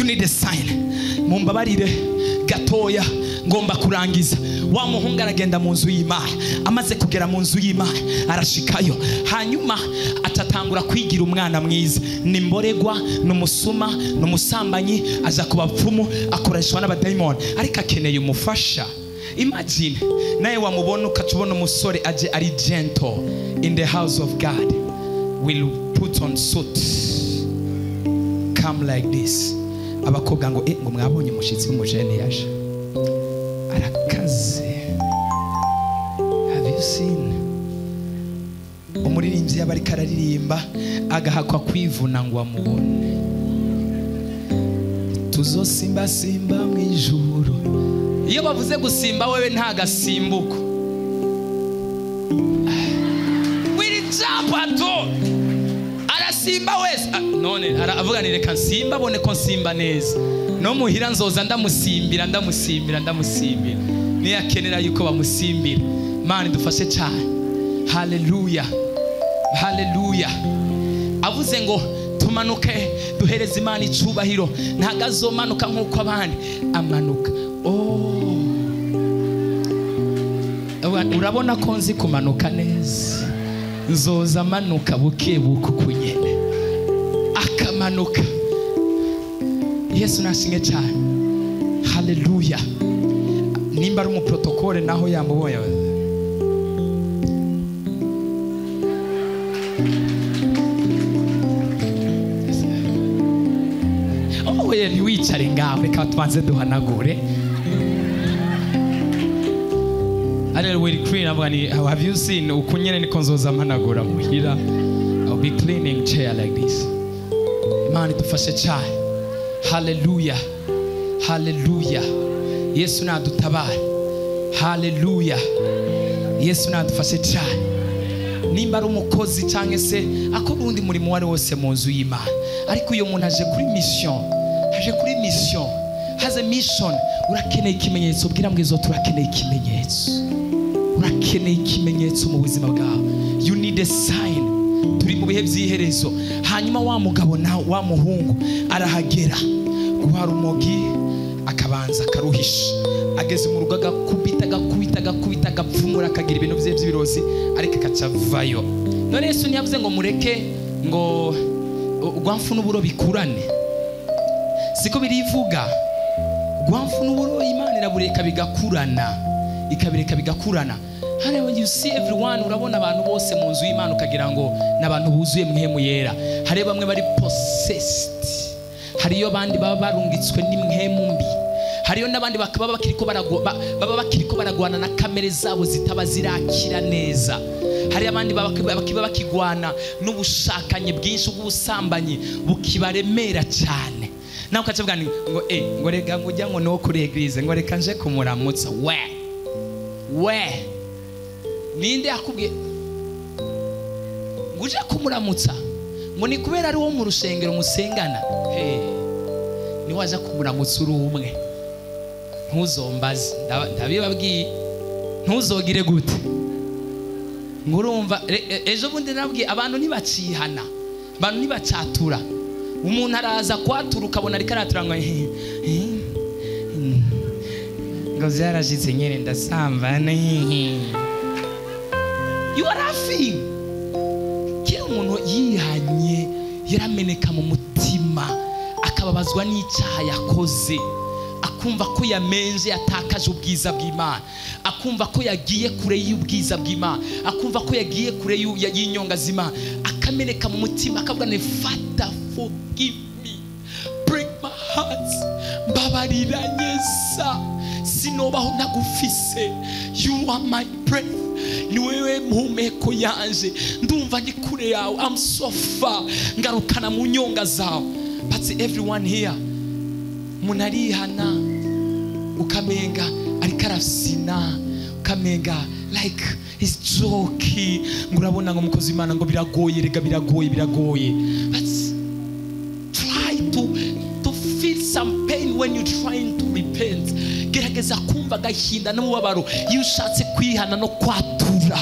You need a sign. Mumbabarire gatoya ngomba kurangiza. Wa muhungu aragenda mu nzu y'Imana, amaze kugera mu nzu y'Imana arashikayo, hanyuma atatangura kwigira umwana mwiza. Nimboregwa, numusuma, numusambanyi, aza kubapfumu, akoreshwa n'abadayimoni, ariko akeneye umufasha. Imagine naye wamubona ukatubona umusore aje ari gentle in the house of God, will put on suit, come like this. Abakobwa ngo ngo mwabonye umushitsi w'umujene yaje arakaze. Have you seen? Umuririmbyi yabari kararirimba agahakwa kwivuna ngo amubone. Tuzosimba simba mu ijuru. Iyo bavuze gusimba wewe nta gasimbuko. Will jump ato. Arasimba wese. None aravuga ni reka nsimba bone ko nsimba neza. No muhira nzoza ndamusimbira. Ni akenera yuko bamusimbira. Mani dufashe cyane. Hallelujah. Hallelujah. Avuze ngo tumanuke duhereze Imana icubahiro, ntagazomanuka nkuko abandi amanuka. Urabona ko nzi kumanuka neza, nzoza amanuka buke buku kunyene akamanuka. Yesu nashimwe cyane. Hallelujah. Nimba ari mu protocole naho yamubonye. Oye ntiwicare ngaho, reka tubanze duhanagure. Have you seen ukunyene niko nzoza mpanagura muhira? I'll be cleaning chair like this. Imana idufashe cyane. Hallelujah. Hallelujah. Yesu nadutabare. Hallelujah. Yesu nadufashe cyane. Nimba ari umukozi cyangwa se akora undi murimo wari wose mu nzu y'Imana, ariko uyo muntu aje kuri mission, has a mission, urakeneye ikimenyetso. Bwira mbwizo turakeneye ikimenyetso. Urakeneye ikimenyetso mu buzima bwawe. You need a sign. Turi mu bihe by'iherezo. Hanyuma wa mugabo na wa muhungu arahagera guhara umugi, akabanza akaruhisha. Ageze mu rugo agakubita agapfumura, akagira ibintu bye by'ibirozi, ariko akacavayo. None Yesu ntiyavuze ngo mureke ngo rwamfu n'uburo bikurane? Siko birivuga. Rwamfu n'uburo Imana irabureka bigakurana, ikabireka bigakurana. Hano when you see everyone, urabona abantu bose mu nzu y'Imana ukagira ngo n'abantu buzuye mwemu yera. Hari bamwe bari possessed, hariyo bandi baba barungitswe n'imwemu mbi, hariyo n'abandi bakaba bakiriko baragwana na kamere zabo zitaba zirakira neza. Hari abandi bakiba bakigwana n'ubushakanye bwinshi bw'ubusambanyi bukibaremera cyane. Nawe ukacavuga ngo ngo rega ngo ujya ngo no kuri eglise ngo reka nje kumuramutsa. We ninde yakubwiye ngo uje kumuramutsa? Ngo ni kubera ari wo mu rusengero musengana? Ni waje kumuramutsa uri umwe. Ntuzombaze, ndabibabwiye, ntuzogire gute. Ngurumva ejo bundi nabwiye abantu ntibacihana, abantu ntibacatura. Umuntu araza kwatura ukabona ari karaturangwa ngo zarashitse nyene ndasambana. You are laughing. Kira umuntu yihanye, yarameneka mu mutima, akababazwa n'icyaha yakoze, akumva ko yamenje, yatakaje ubwiza bw'Imana, akumva ko yagiye kure y'ubwiza bw'Imana, akumva ko yagiye kure y'inyonga z'Imana, akameneka mu mutima, akavuga ne Father forgive me, break my heart, mbabarira Yesu, sinobaho ntagufise. You are my breath, ni wewe mpumeko yanje, ndumva ndi kure yawe, I'm so far, ngarukana mu nyonga zawe. But everyone here munarihana, ukamenga ariko arasina, ukamenga like he's joking. Ngurabona ngo mukozi Imana ngo biragoye, rega biragoye. But try to feel some pain when you're trying to repent. Gerageza kumva gahinda n'umubabaro iyo ushatse kwihana no kwatura.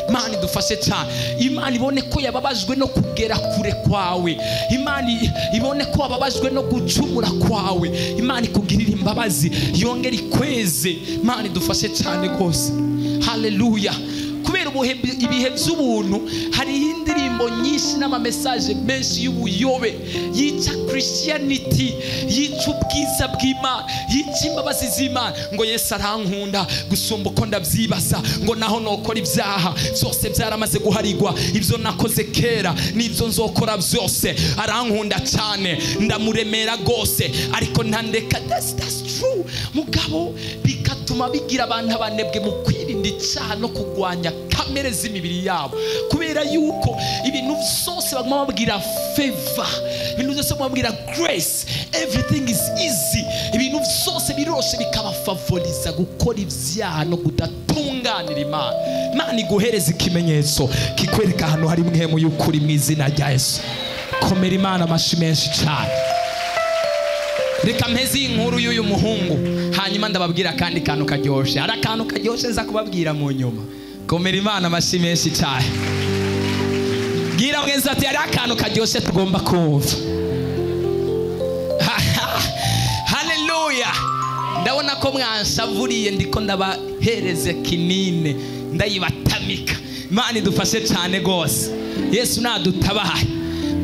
Imana idufashe cyane. Imana ibone ko yababajwe no kugera kure kwawe. Imana ibone ko wababajwe no gucumura kwawe. Imana ikugirira imbabazi, yongera ikweze. Imana idufashe cyane rwose. Haleluya. Kubera ibihe by'ubuntu hari indirimbo nyinshi n'amamesaje menshi y'ubuyobe yica Christianity, yica ubwiza bw'Imana, yica imbabazi z'Imana. Ngo Yesu arankunda gusumba uko ndabyibaza, ngo naho nokora ibyaha byose byaramaze guharigwa, ibyo nakoze kera n'ibyo nzokora byose. Arankunda cyane, ndamuremera rwose, ariko ntandeka. That's true mugabo. Bigatuma bigira abantu abanebwe mu kwirinda icyaha no kugwanya kamere z'imibiri yabo, kubera yuko ibintu byose baguma babwira favor, ibintu byose babwira grace, everything is easy, ibintu byose biroshe bikabafavoriza gukora ibyaha no kudatunganira Imana. Imana iguhereza ikimenyetso kikwereka ahantu hari mwemu y'ukuri mu izina rya Yesu. Komera Imana amashyi menshi cyane. Reka mpeze inkuru y'uyu muhungu, hanyuma ndababwira kandi kantu karyoshe. Hari akantu karyoshe nza kubabwira mu nyuma. Komera Imana amashyi menshi cyane. Bwira mwenzi ati hari akantu karyoshe tugomba kumva. Haleluya. Ndabona ko mwanshavuriye, ndiko ndabahereze kinine ndayibatamika. Imana idufashe cyane rwose. Yesu nadutabaye.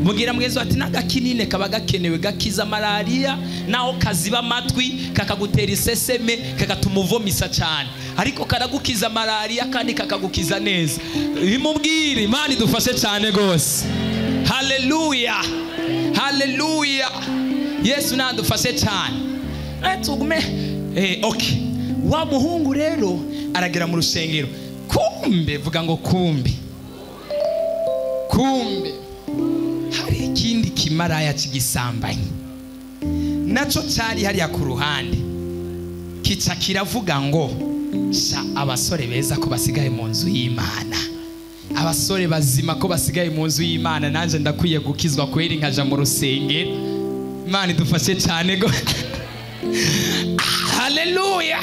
Mugira mwezo ati nagakinine kaba gakenewe, gakiza malaria naho kaziba amatwi, kakagutera iseseme, kagatuma uvomisa cyane, ariko karagukiza malaria kandi kakagukiza neza. Bimubwire. Imana idufashe cyane rwose. Haleluya. Haleluya. Yesu nadufashe cyane. Tugume okay. Wa muhungu rero aragera mu rusengero. Kumbe, vuga ngo kumbe hari ikindi kimaraya kigisambanye naco cyari hariya ku ruhande, kica kiravuga ngo sha abasore beza ko basigaye mu nzu y'Imana, abasore bazima ko basigaye mu nzu y'Imana, nanje ndakwiye gukizwa kweri nkaja mu rusengero. Imana idufashe cyane go. Haleluya.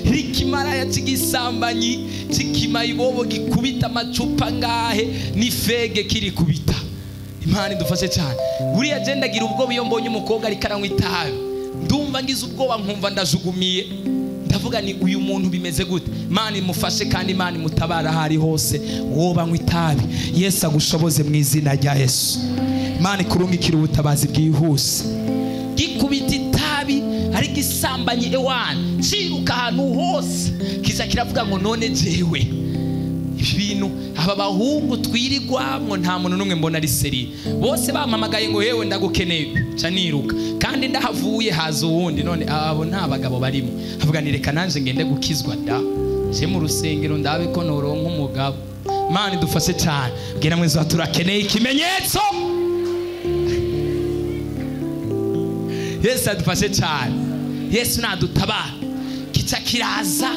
Ikimaraya kigisambanyi kikimayibobo gikubita amacupa ngahe n'ifege kiri kubita. Imana idufashe cyane. Buriya agenda agira ubwoba iyo mbonye umukobwa ari karanywa itabi, ndumva ngize ubwoba nkumva ndajugumiye, ndavuga ni uyu muntu bimeze gute. Imana imufashe kandi Imana imutabara hari hose. Wowe banywa itabi, Yesu agushoboze mu izina rya Yesu. Imana ikurungikira ubutabazi bwihuse. Gikubita itabi ari gisambanye ewana, ciruka ahantu hose, kiza kiravuga ngo none jewe ibintu aba bahungu twirigwamwo nta muntu numwe mbona ari seri, bose bampamagaye ngo yewe ndagukeneye, ca niruka kandi ndahavuye haza uwundi, none abo nta bagabo barimo. Avuga ni reka nanje ngende gukizwa da, je mu rusengero ndabe ko noronka umugabo. Imana idufashe cyane. Bwira mwezo turakeneye ikimenyetso. Yesu adufashe cyane. Yesu nadutabara. Kica kiraza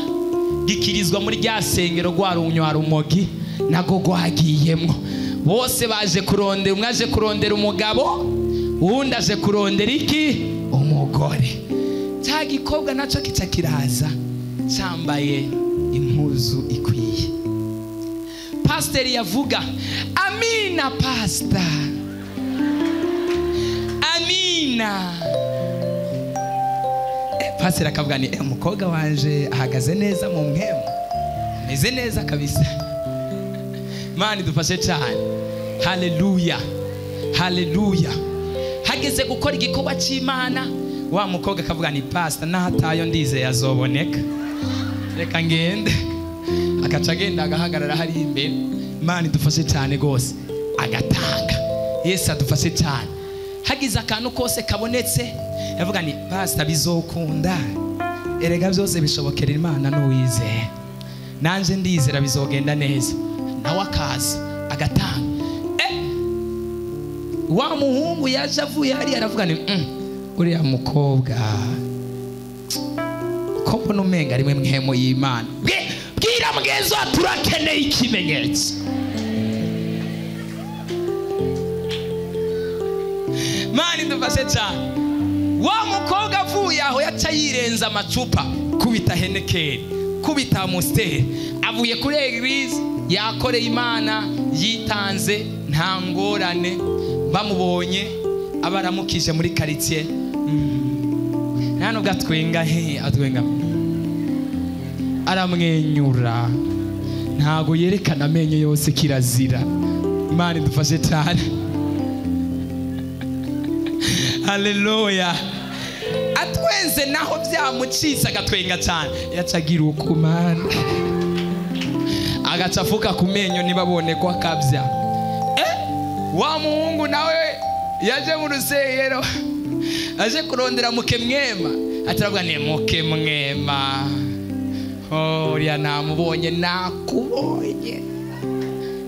gikirizwa muri rya sengero rwa rumogi nago gwagiyemwo. Bose baje kurondera, umwe aje kurondera umugabo, uwundi aje kurondera iki? Umugore. Cya gikobwa naco kica kiraza cyambaye impuzu ikwiye. Pasiteri yavuga amina pastor, amina. Pasiteri akavuga ni umukobwa wanje ahagaze neza mu mpemu, meze neza kabisa. Imana idufashe cyane. Haleluya. Haleluya. Hageze gukora igikorwa cy'Imana, wa mukobwa akavuga ni pastor nahatayo ndize yazoboneka, reka ngende. Akaca agenda agahagarara hari imbere. Imana idufashe cyane gose, agatanga. Yesu adufashe cyane. Hagize akantu kose kabonetse yavuga ni pastor bizokunda, erega byose bishobokera Imana n'uwizeye, nanje ndizera bizogenda neza. Nawe akaza agatanga. Wa muhungu yaje avuye hari aravuga ni uriya mukobwa ko mbona umenga rimwe mwihemo y'Imana. Bwira mugenzi wa turakeneye ikimenyetso. Imana idufashe cyane. Wa mukobwa avuye aho yaca yirenza amacupa kubita henekeri, kubita amusiteri, avuye kuri eglise yakoreye Imana yitanze nta ngorane, bamubonye abaramukije muri quartier nano gatwenga atwenga aramwenyura, ntago yerekana amenyo yose kirazira. Imana idufashe cyane. Haleluya. Atwenze naho byamucitse agatwenga cyane, yacagira uko Mana agacafuka ku menyo nibabone ko akabya. Wa muhungu nawe yaje mu rusengero aje kurondera muke mwema, ataravuga ni muke mwema, ya namubonye,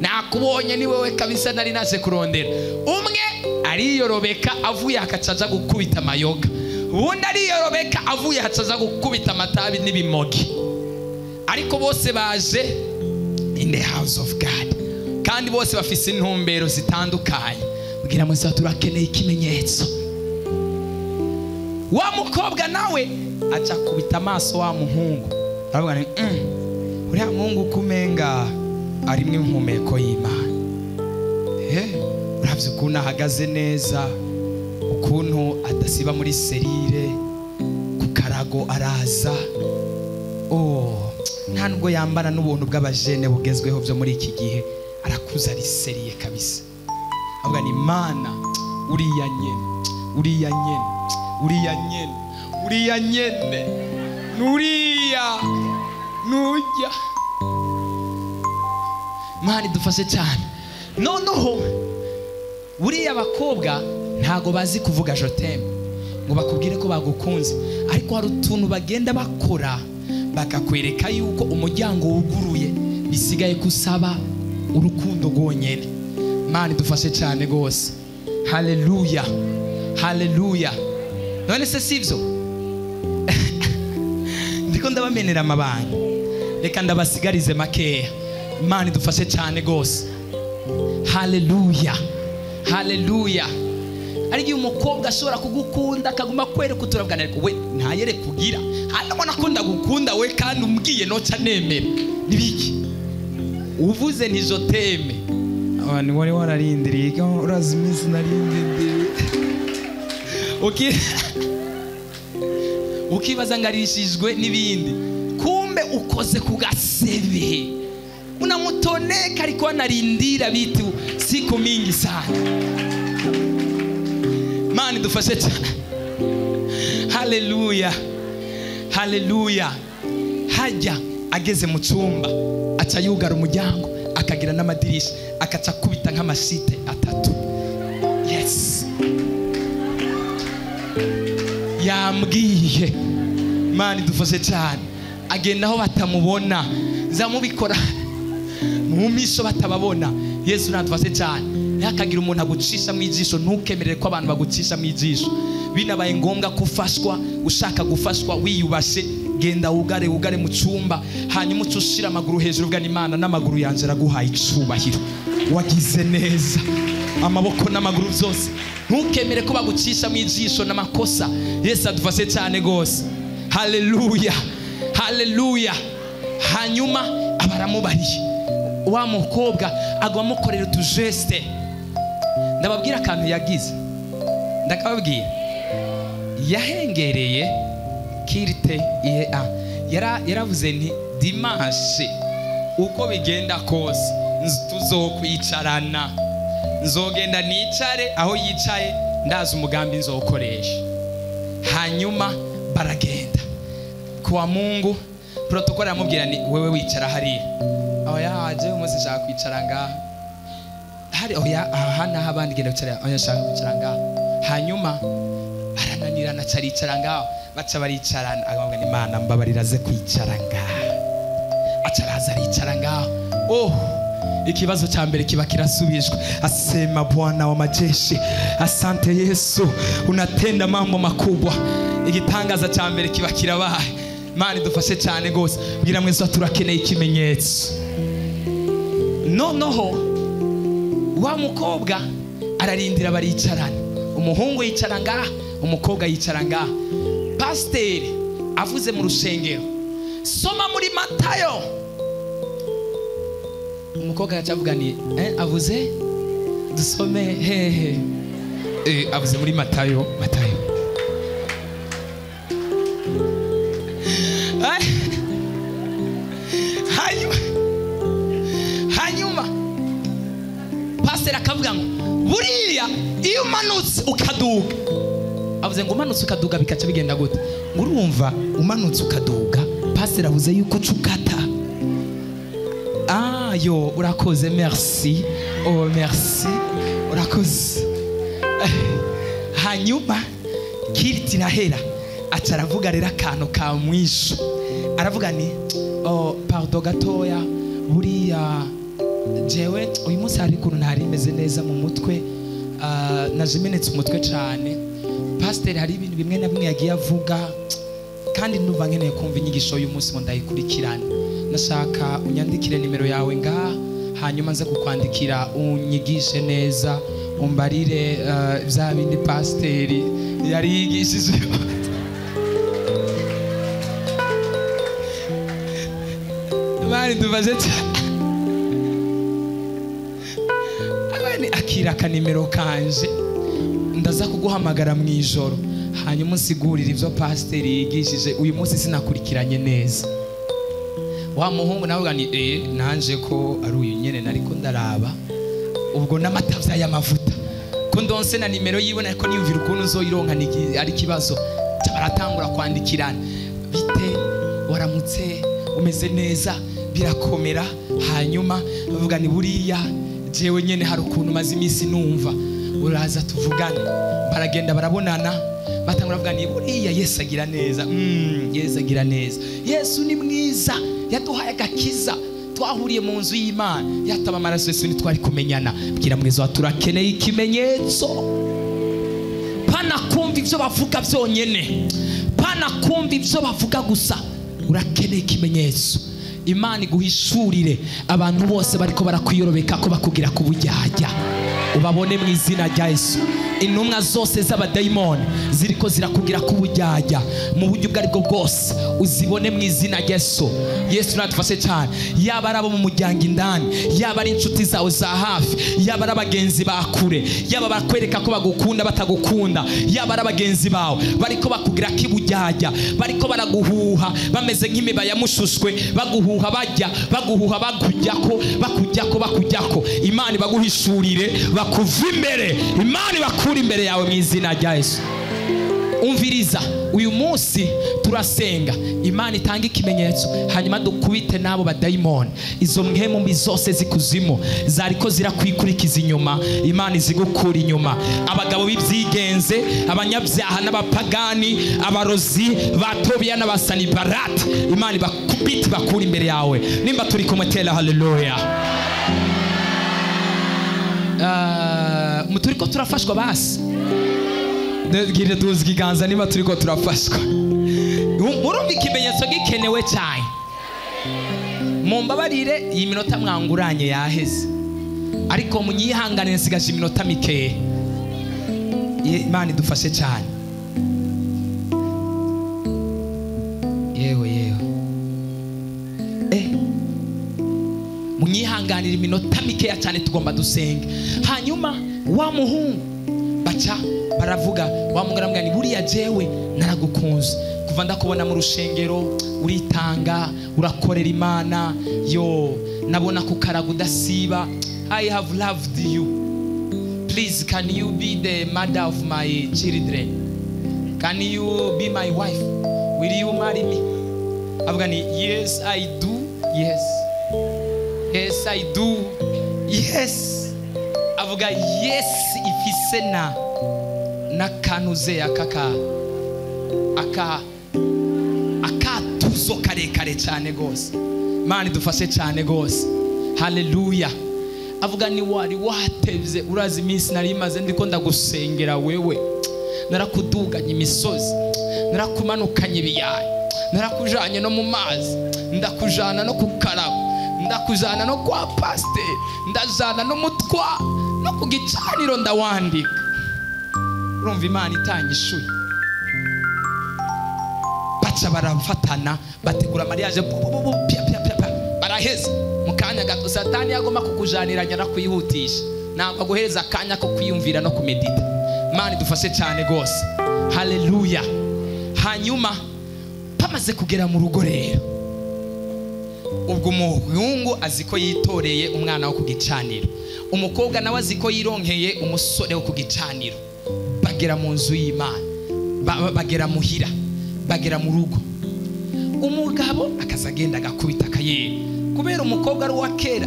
nakubonye ni wewe kabisa nari naje kurondera. Umwe ariyorobeka avuye akacaza gukubita amayoga, ubundi ariyorobeka avuye hacaza gukubita amatabi n'ibimogi, ariko bose baje in the house of God, kandi bose bafise intumbero zitandukanye. Kugira ngo turakeneye ikimenyetso. Wa mukobwa nawe aca kubita amaso wa muhungu, aravuga ni uriya muhungu kumenga arimwe impumeko y'Imana. Uravye ukuntu ahagaze neza, ukuntu adasiba muri serire, ku karago araza. Nta nubwo yambara n'ubuntu bw'abajene bugezweho byo muri iki gihe, arakuza ari seriye kabisa. Avuga ni Imana, uriya nyene nuriya nujya. Imana idufashe cyane. Noneho buriya abakobwa ntago bazi kuvuga je t'aime ngo bakubwire ko bagukunze, ariko hari utuntu bagenda bakora bakakwereka yuko umuryango wuguruye, bisigaye kusaba urukundo rwonyene. Imana idufashe cyane gose. Haleluya, haleluya. None se sivyo? Ndiko ndabamenera amabanga, reka ndabasigarize makeya. Imana idufashe cyane gose. Haleluya, haleluya. Ari umukobwa ashobora kugukunda akaguma kwereka uturabwana, ariko we ntayere kugira hanabona ko ndagukunda we kandi umbwiye noca nemera. Nibiki uvuze ni je t'aime, abantu wari wararindiriye urazi iminsi narindiriye. Ukibaza ngarishijwe n'ibindi, kumbe ukoze ku gasebe, unamutoneka ariko anarindira bitu siku mingi sana. Imana idufashe cyane. Haleluya, haleluya. Hajya ageze mu cyumba aca yugara umuryango, akagira n'amadirisha, akaca kubita nk'amashite 3. Yes, yambwiye. Imana idufashe cyane. Agenda aho batamubona, zamubikora mu misho batababona. Yesu natufashe cyane. Ntakagira umuntu agucisha mu ijisho, ntukemerere ko abantu bagucisha mu ijisho. Binabaye ngombwa kufashwa, ushaka gufashwa wiyubashe, genda ugare mu cyumba, hanyuma ucushira amaguru hejuru bwa Imana, n'amaguru yanje araguhaye icubahiro, wagize neza. Amaboko n'amaguru byose ntukemere ko bagucisha mu ijisho n'amakosa. Yesu adufashe cyane gose. Haleluya, haleluya. Hanyuma abaramubariye, wa mukobwa agwa mukorera utujeste. Ndababwira akantu yagize, ndakababwira. Yahengereye kirite yaravuze nti dimanche uko bigenda kose tuzokwicarana, nzogenda nicare aho yicaye, ndaza umugambi nzokoresha. Hanyuma baragenda kwa Mungu. Protokole amubwira ni wewe wicara hariya. Oya aje umunsi nshaka kwicara ngaha. Hari oya ahana abandi genda kwicara, oya nshaka kwicara ngaha. Hanyuma arananirana caricara ngaho, baca baricarana. Agambwa ni Imana mbabarira ze kwicara ngaha. Acaraza aricara ngaho. Ikibazo cha mbere kiba kirasubishwa. Asema Bwana wa majeshi, asante Yesu, unatenda mambo makubwa. Igitangaza cha mbere kiba kirabaye. Imana idufashe cyane gose. Bwira mwese turakeneye ikimenyetso. Noneho wa mukobwa ararindira baricarana. Umuhungu yicara ngaha, umukobwa yicara ngaha. Pasiteri avuze mu rusengero soma muri Matayo. Umukobwa yacavuga ni avuze dusome hehe avuze muri Matayo. hanyuma pastor akavuga ngo buriya iyo umanutse ukaduga, avuze ngo umanutse ukaduga bikaca bigenda gute? Urumva umanutse ukaduga, pastor avuze yuko cukata. Yo urakoze, merci. Oh merci, urakoze. Hanyuma kiriti nahera aca aravuga rero akantu ka mwisho, aravuga ni pardon gatoya, buriya jewe uyu munsi hari ukuntu ntari meze neza mu mutwe, najimenetse umutwe cyane. Pastor hari ibintu bimwe na bimwe yagiye avuga kandi ndumva nkeneye kumva inyigisho y'uyu munsi ngo ndayikurikirane. Nashaka unyandikire nimero yawe ngaha, hanyuma nza kukwandikira unyigishe neza, umbarire bya bindi pastor yari yigishije. Mari ndubaze abane akira kanimero kanje, ndaza kuguhamagara mu ijoro, hanyuma nsigurira ivyo pastor yigishije. Uyu munsi sinakurikiranye neza. Wa muhungu navuga ni nanje ko ari uyu nyene nariko ndaraba ubwo n'amatavya y'amavuta ko ndonse na nimero yiwe, ariko niyumvira ukuntu nzoyironka ari kibazo. Baratangura kwandikirana, bite waramutse, umeze neza, birakomera. Hanyuma bavuga ni buriya jewe nyene hari ukuntu maze imisi numva, uraza tuvugane. Baragenda barabonana, batangura bavuga ni buriya Yesu agira neza. Yesu agira neza, Yesu ni mwiza, yaduhaye agakiza, twahuriye mu nzu y'Imana, yataba amaraso Yesu ni twari kumenyana. Bwira mwiza turakeneye ikimenyetso, pana kumva ivyo bavuga byonyene, pana kumva ivyo bavuga gusa, urakeneye ikimenyetso. Imana iguhishurire abantu bose bariko barakwiyorobeka ko bakugira ku bujyajya, ubabone mu izina rya Yesu. Intumwa zose z'abadayimoni ziriko zirakugira ku bujyajya mu buryo bwari bwo bwose, uzibone mu izina rya Yesu. Yesu natufashe cyane, yaba arabo mu muryango indani, yaba ari inshuti zawe za hafi, yaba ari abagenzi bakure, yaba bakwereka ko bagukunda batagukunda, yaba ari abagenzi bawe bariko bakugira kibujyajya, bariko baraguhuha bameze nk'imiba yamushushwe, baguhuha bajya, baguhuha bakujyako. Imana baguhishurire, bakuva imbere, Imana bakura imbere yawe mu izina rya Yesu. Umviriza, uyu munsi turasenga Imana itanga ikimenyetso, hanyuma dukubite nabo badayimoni, izo mpemu mbi zose zikuzimu zariko zirakwikurikiza inyuma, Imana izigukura inyuma. Abagabo b'ibyigenze, abanyabyaha n'abapagani, abarozi, batobiya n'abasanibarati, Imana bakubite bakura imbere yawe. Nimba turi kumwe, tera haleluya. Muturiko turafashwa basi, ndagire tuzi kiganza niba turiko turafashwa. Urumva ikimenyetso gikenewe cyane. Mumbabarire iyi minota mwanguranye yaheze, ariko munyihanganire nsigaje iminota mikeya. Imana idufashe cyane. Yewe munyihanganire iminota mikeya cyane, tugomba dusenge. Hanyuma wa muhungu baca baravuga, wa mugara mbwa ni buriya jewe naragukunze, kuva ndakubona mu rushengero uritanga, urakorera Imana, yo nabona kukaraga udasiba. I have loved you, please can you be the mother of my children, can you be my wife, will you marry me? Avuga ni yes I do, yes I do, yes. Avuga yes ifise nakanuze akatuzo karekare cyane gose. Mana idufashe cyane gose, haleluya. Avuga ni wari watevye, urazi iminsi nari maze ndiko ndagusengera wewe, narakuduganye imisozi, narakumanukanye ibiyaya, narakujanye no mu mazi, ndakujana no kukarago, ndakujana no kwa pastor, ndajana no mutwa no ku gicaniro ndawandika. Urumva Imana itanyishuye. baca barafatana bategura mariage baraheze mu kanya gato. Satani yagomba kukujaniranya no kwihutisha, ntabwo aguhereza akanya ko kwiyumvira no kumedita. Imana idufashe cyane gose. Haleluya. Hanyuma pamaze kugera mu rugo rero, ubwo umuhungu aziko yitoreye umwana wo kugicaniro, umukobwa nawe aziko yironkeye umusore wo kugicaniro. Bagera mu nzu y'Imana, bagera muhira, bagera mu rugo. Umugabo akazagenda agakubita akayera, kubera umukobwa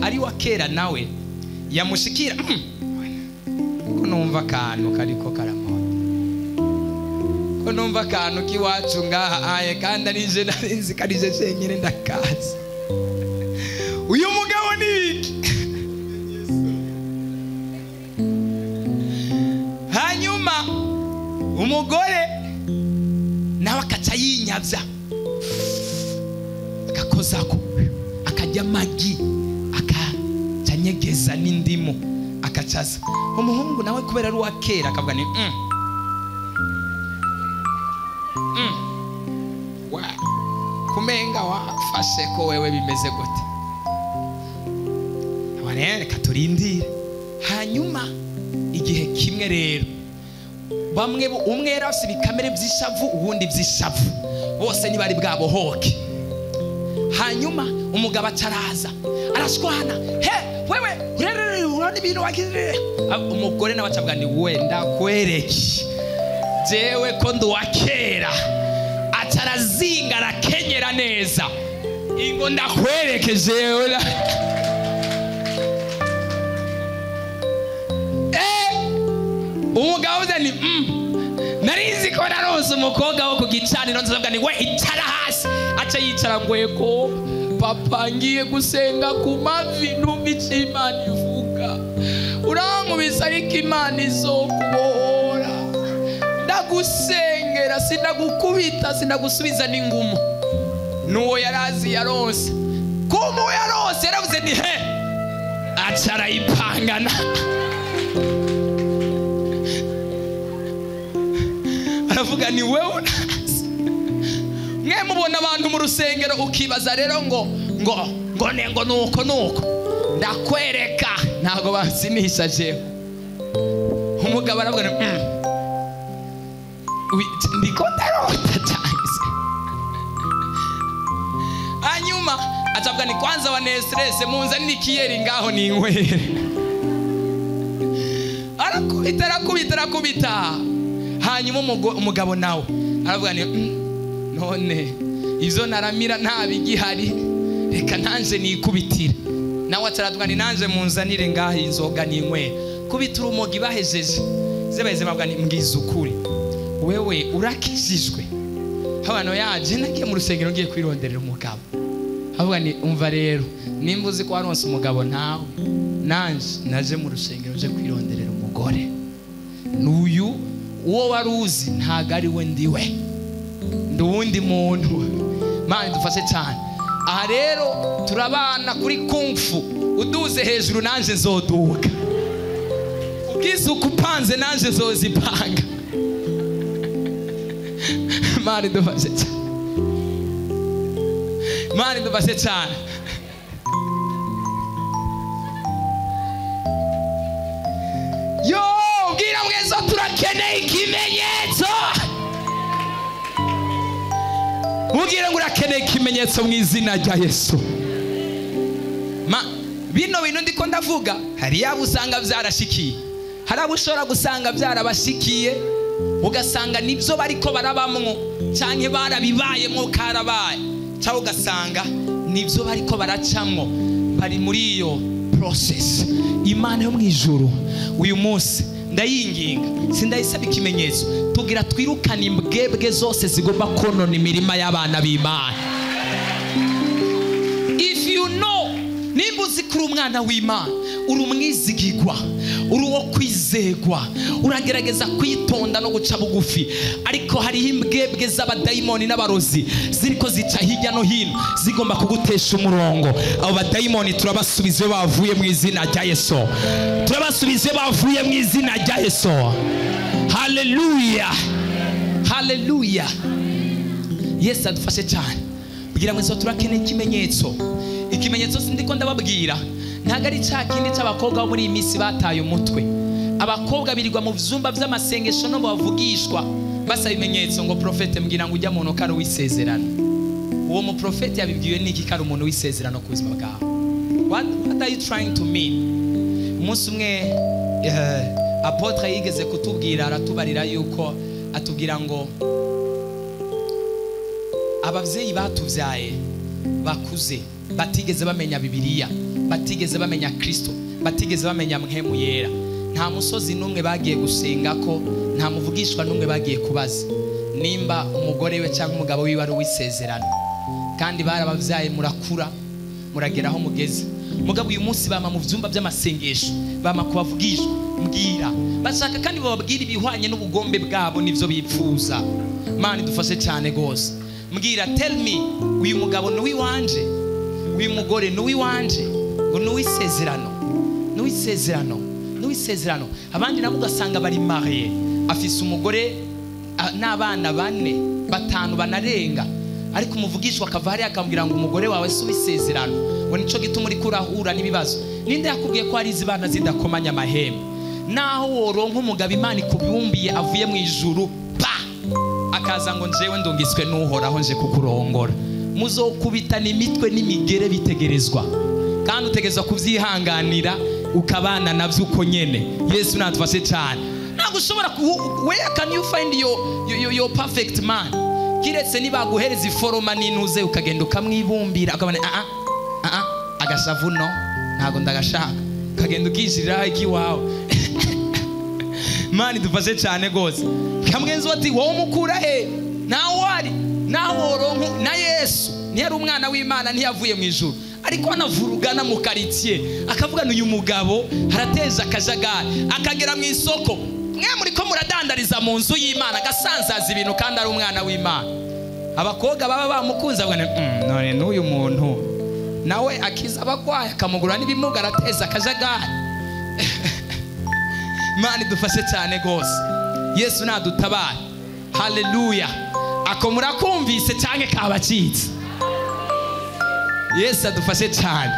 ari wa kera nawe yamushikira ko numva akantu kariko karamona, ko numva akantu kiwacu ngaha aye, kandi arije narinzi karije cenyine ndakazi. Uyu mugabo ni iki? Hanyuma umugore nawe akaca yinyavya, akakozako, akajya amagi, akacanyegeza n'indimu, akacaza. Umuhungu nawe kubera ari wa kera akavuga ni kumenga wafashe ko wewe bimeze gute, reka turindire. Hanyuma igihe kimwe rero, bamwe umwe yari afite ibikamere by'ishavu, ubundi by'ishavu, bose ntibari bwabohoke. Hanyuma umugabo acaraza arashwana, he wewe urabona ibintu wagize. Umugore nawe acavuga ni we ndakwereke jewe ko ndi wa kera. Acarazinga arakenyera neza, ingo ndakwereke jewe. Umugabo uze ni narizi ko naronse umukobwa wo kugicaniro, nzavuga ni we icara hasi. Aca yicara ngweko, papa ngiye gusenga ku mavi ntumbice Imana ivuga, urankubisa ariko Imana izokubohora. Ndagusengera sinagukubita sinagusubiza n'ingumu. Nuwo yarazi yaronse, kumu yaronse yaravuze ni he, acara ipangana. Aravuga ni wewe unazi. Mwe mubona abantu mu rusengero ukibaza rero ngo nuko ndakwereka, ntago bansinisha jewe. Umugabo aravuga ndiko ndarota cyangise. Hanyuma acavuga ni kwanza wa nesrese munza nikiyeri ngaho ni inkwere. Arakubita. Hanyuma umugabo nawe aravuga ni none ivyo naramira nta bigihari, reka nanje nikubitira. Nawe ataravuga ni nanje munzanire ngaho inzoga ninkwe. Kubitira umugi bahejeje zebaheze bavuga ni mbwiza ukuri, wewe urakijijwe. Habano yaje nagiye mu rusengero ngiye kwironderera umugabo. Avuga ni umva rero, nimba uzi ko waronse umugabo ntawe, nanje naje mu rusengero nje kwironderera umugore. Nuyu uwo waruzi ntago ari we ndiwe, nduwundi muntu. Imana idufashe cyane. Aha rero turabana kuri kungfu, uduze hejuru nanje nzoduka, ubwiza ukupanze nanje nzozipanga. Imana idufashe cyane. Imana idufashe cyane. Yo bwira mwezo turakeneye ikimenyetso. Mubwire ngo urakeneye ikimenyetso mu izina rya Yesu. Bino bintu ndiko ndavuga, hari yabo usanga byarashikiye, hari abo ushobora gusanga byarabashikiye ugasanga nibyo bariko barabamwo cyangwa barabibayemo karabaye, cyangwa ugasanga nibyo bariko baracamwo, bari muri iyo process. Imana yo mu ijuru uyu munsi ndayinginga, sindayisaba ikimenyetso, tugira twirukana imbwebwe zose zigomba konona imirima y'abana b'Imana. If you know, nimba uzi kuri umwana w'Imana, uri umwizigirwa, uri uwo kwizegwa, uragerageza kwitonda no guca bugufi, ariko hariho imbwebwe z'abadayimoni n'abarozi ziriko zica hirya no hino zigomba kugutesha umurongo. Abo badayimoni turabasubize bavuye mu izina rya Yesu, turabasubize bavuye mu izina rya Yesu. Haleluya, haleluya. Yesu adufashe cyane. Bwira mwezo turakeneye ikimenyetso. Ikimenyetso sindiko ndababwira ntago ari cya kindi cy'abakobwa bo muri iyi minsi bataye umutwe. Abakobwa birirwa mu vyumba vy'amasengesho no bavugishwa basa ibimenyetso ngo profete mbwira ngo ujya mu nokari w'isezerano. Uwo mu profete yabibwiwe niki kari umuntu w'isezerano ku buzima bwawe? What are you trying to mean? Umunsi umwe apotre yigeze kutubwira aratubarira yuko atubwira ngo abavyeyi batuvyaye bakuze batigeze bamenya Bibiliya, batigeze bamenya Kristo, batigeze bamenya mpemu yera. Nta musozi numwe bagiye gusenga ko, nta muvugishwa numwe bagiye kubaza nimba umugore we cyangwa umugabo wiwe ari uw'isezerano. Kandi barabavyaye murakura murageraho mugeze. Mugabo uyu munsi bama mu vyumba by'amasengesho, bama kubavugishwa mbwira. Bashaka kandi bababwira ibihwanye n'ubugombe bwabo nivyo bipfuza. Mani dufashe cyane gose. Mbwira tell me uyu mugabo n'uwi wanje, uyu mugore n'uwi wanje, ngo n'uwisezerano, n'uwisezerano, n'uwisezerano. Abandi nabo ugasanga bari marié, afise umugore n'abana 4 5 banarenga, ariko umuvugishwa akava hari akambwira ngo umugore wawe si uwisezerano, ngo nico gituma uri kurahura n'ibibazo. Ninde yakubwiye ko ari izibana zidakomanya amahembe? Naho woronka umugabo Imana ikubumbiye avuye mu ijuru akaza ngo njewe ndungiswe n'uhoraho nje kukurongora, muzokubitana imitwe n'imigere bitegerezwa, kandi utegezwa kuvyihanganira ukabana navyo uko nyene. Yesu natufashe cyane. Ntabwo ushobora where can you find your perfect man? Kiretse niba guhereza iforoma n'intuze ukagenda ukamwibumbira akabana agashavu no ntago ndagashaka, kagenda ukishirira iki wawe. Mani dufashe cyane gose. Kamwenzi wati wowe mukura he? Nawe wari nawe ronko na Yesu ntiyari umwana w'Imana, ntiyavuye mu ijuru, ariko anavurugana mu quartier akavuga n'uyu mugabo harateza akajagari, akagera mu isoko mwe muri ko muradandariza mu nzu y'Imana gasanzaza ibintu kandi ari umwana w'Imana. Abakobwa baba bamukunza bwana none n'uyu muntu nawe akiza abakwaye akamugura n'ibimuga arateza akajagari. Mani dufashe cyane gose. Yesu nadutabara. Haleluya. Ako murakumvise cyane kabacitse. Yesu adufashe cyane.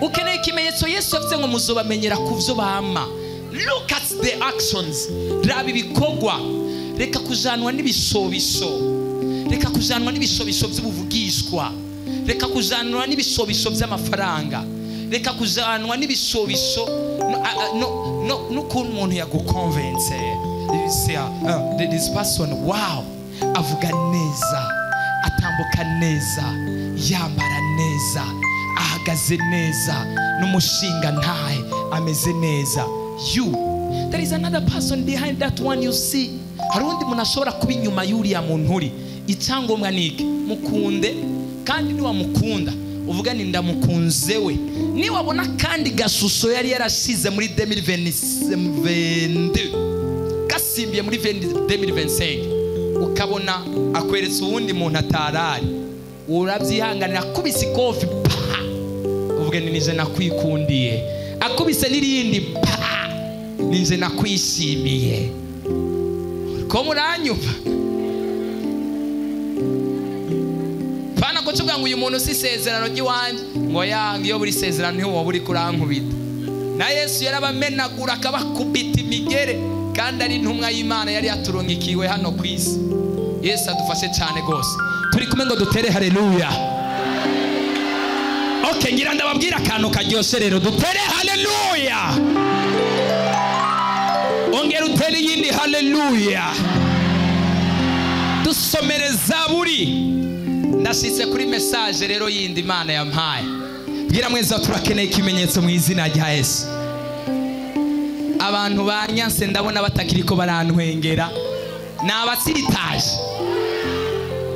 Ukeneye ikimenyetso Yesu yavuze ngo muzobamenyera kuvyo bama. Look at the actions. Raba ibikogwa. Reka kujanwa n'ibishobisho. Reka kujanwa n'ibishobisho by'ubuvugishwa. Reka kujanwa n'ibishobisho by'amafaranga. Reka kujanwa n'ibishobisho no kun umuntu yaguconvince. This person wow avuga neza, atambuka neza, yambara neza, ahagaze neza, n'umushinga ntahe ameze neza. There is another person behind that one you see. Hari undi muntu ashobora kuba inyuma y'uriya muntu uri. Icangomwa niki mukunde, kandi niwa mukunda uvuga ni ndamukunze we. Ni wabona kandi gashusho yari yarashize muri 2022 gasimbiye muri 2025 ukabona akweretse uwundi muntu atarari, urabyihanganira akubise ikofi uvuga ni nije nakwikundiye, akubise n'irindi nije nakwishimiye. Ko muranyumva? Pana ko tuvuga ngo uyu muntu si sezerano ry'iwanje, ngo yanga iyo buri sezerano ntiwo waburi kurankubita. Na Yesu yarabamenagura akabakubita imigere, kandi ari intumwa y'Imana yari yaturongikiwe hano ku isi. Yesu adufashe cyane gose. Turi kumwe ngo dutere haleluya. Okay, ngira ndababwira akantu karyoshe rero, dutere haleluya. Ongera utere yindi haleluya. Dusomere Zaburi. Ndashitse kuri message rero yindi Imana yampaye. Bwira mweza turakeneye ikimenyetso mu izina rya Yesu. Abantu banyanse ndabona batakiriko barantwengera. Nabasitaje.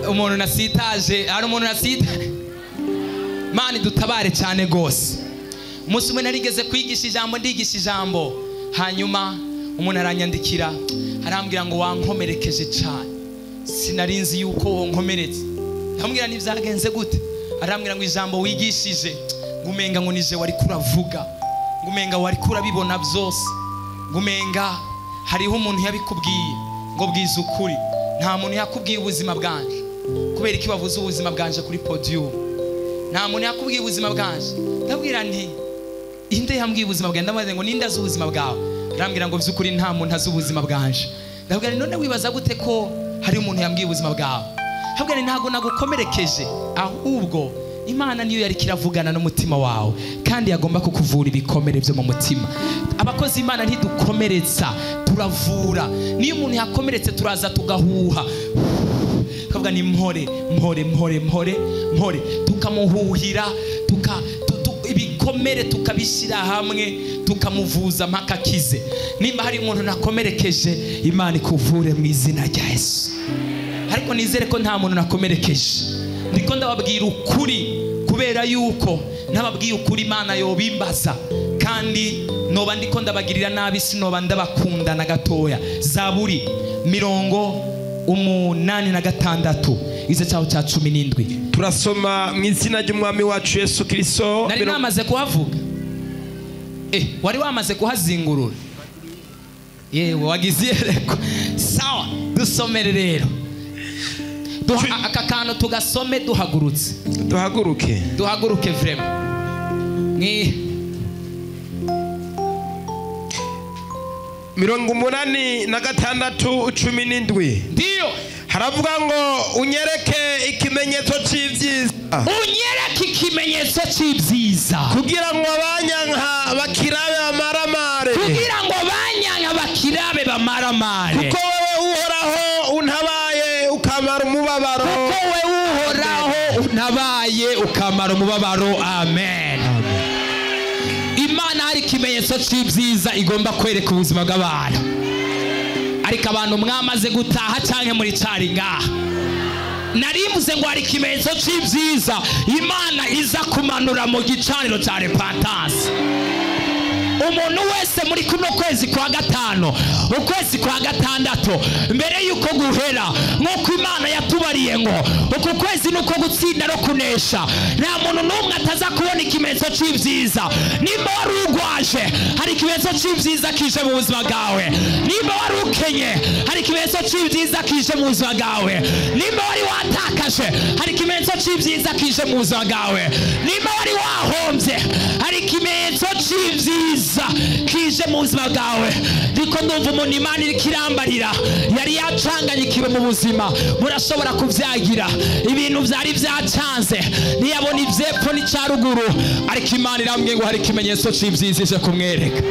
Umuntu nasitaje, ari umuntu nasitaje. Mani dutabare cyane gose. Umunsi umwe narigeze kwigisha ijambo, ndigisha ijambo, hanyuma umuntu aranyandikira arambwira ngo wankomerekeje cyane, sinarinzi yuko wonkomeretse. Ndamubwira nivyagenze gute? Arambwira ngo ijambo wigishije ngumenga ngo nije wari kuravuga, ngumenga wari kurabibona byose, ngumenga hariho umuntu yabikubwiye ngo bwiza ukuri. Nta muntu yakubwiye ubuzima bwanje, kubera iki wavuze ubuzima bwanje kuri podium? Nta muntu yakubwiye ubuzima bwanje. Ndabwira nti inde yambwiye ubuzima bwanje? Ndamaze ngo ninde azi ubuzima bwawe? Arambwira ngo byukuri nta muntu azi ubuzima bwanje. Ndabwira none wibaza gute ko hari umuntu yambwiye ubuzima bwawe? Ndabwira ntago nagukomerekeje, ahubwo Imana niyo yari kiravugana n'umutima wawe kandi yagomba kukuvura ibikomere byo mu mutima. Abakozi Imana ntidukomeretsa, turavura. Niyo umuntu yakomeretse turaza tugahuha, kavuga ni mpore mpore mpore mpore mpore, tukamuhuhira, ibikomere tukabishyira hamwe, tukamuvuza mpaka kize. Nimba hari umuntu nakomerekeje, Imana ikuvure mu izina rya Yesu. Ariko nizere ko nta muntu nakomerekeje. Ndiko ndababwira ukuri kubera yuko nababwiye ukuri Imana yobimbaza, kandi noba ndiko ndabagirira nabi, sinoba ndabakunda na gatoya. Zaburi 86 ize cyaho cya 17 turasoma mu izina ry'umwami wacu Yesu Kristo. Nari namaze kuhavuga. Wari wamaze kuhazingurura? Yewe wagize yereko. Sawa, dusomere rero. Aka kantu tugasome duhagurutse. Duhaguruke vraiment. Ni 86:17. Ndio. Haravuga ngo unyereke ikimenyetso cy'ibyiza. Unyereke ikimenyetso cy'ibyiza. Kugira ngo abanyanka bakirabe bamaramare. Kugira ngo abanyanka bakirabe bamaramare. Kuko wewe uhoraho untabaye ukamara umubabaro. Kuko wewe uhoraho untabaye ukamara umubabaro. Amen. Imana hari ikimenyetso cy'ibyiza igomba kwereka ubuzima bw'abantu. Ariko abantu mwamaze gutaha cyangwa muri cari ngaha, narimbuze ngo hari ikimenyetso cy'ibyiza Imana iza kumanura mu gicaniro cya repentance. Umuntu wese muri kuno kwezi kwa gatano, ukwezi kwa gatandatu, mbere yuko guhera, nk'uko Imana yatubariye ngo uku kwezi nuko gutsinda no kunesha, nta muntu n'umwe ataza kubona ikimenyetso cy'ibyiza. Nimba wari ugwaje, hari ikimenyetso cy'ibyiza kije mu buzima bwawe. Nimba wari ukenye, hari ikimenyetso cy'ibyiza kije mu buzima bwawe. Nimba wari watakaje, hari ikimenyetso cy'ibyiza kije mu buzima bwawe. Nimba wari wahombye, hari ikimenyetso cy'ibyiza kije mu buzima bwawe. Ndiko ndumva umuntu Imana iri kirambarira, yari yacanganyikiwe mu buzima, murashobora kubyagira. Ibintu byari byacanze, ntiyabona ibyepfo n'icyaruguru, ariko Imana irambwiye ngo hari ikimenyetso cy'ibyiza ije kumwereka.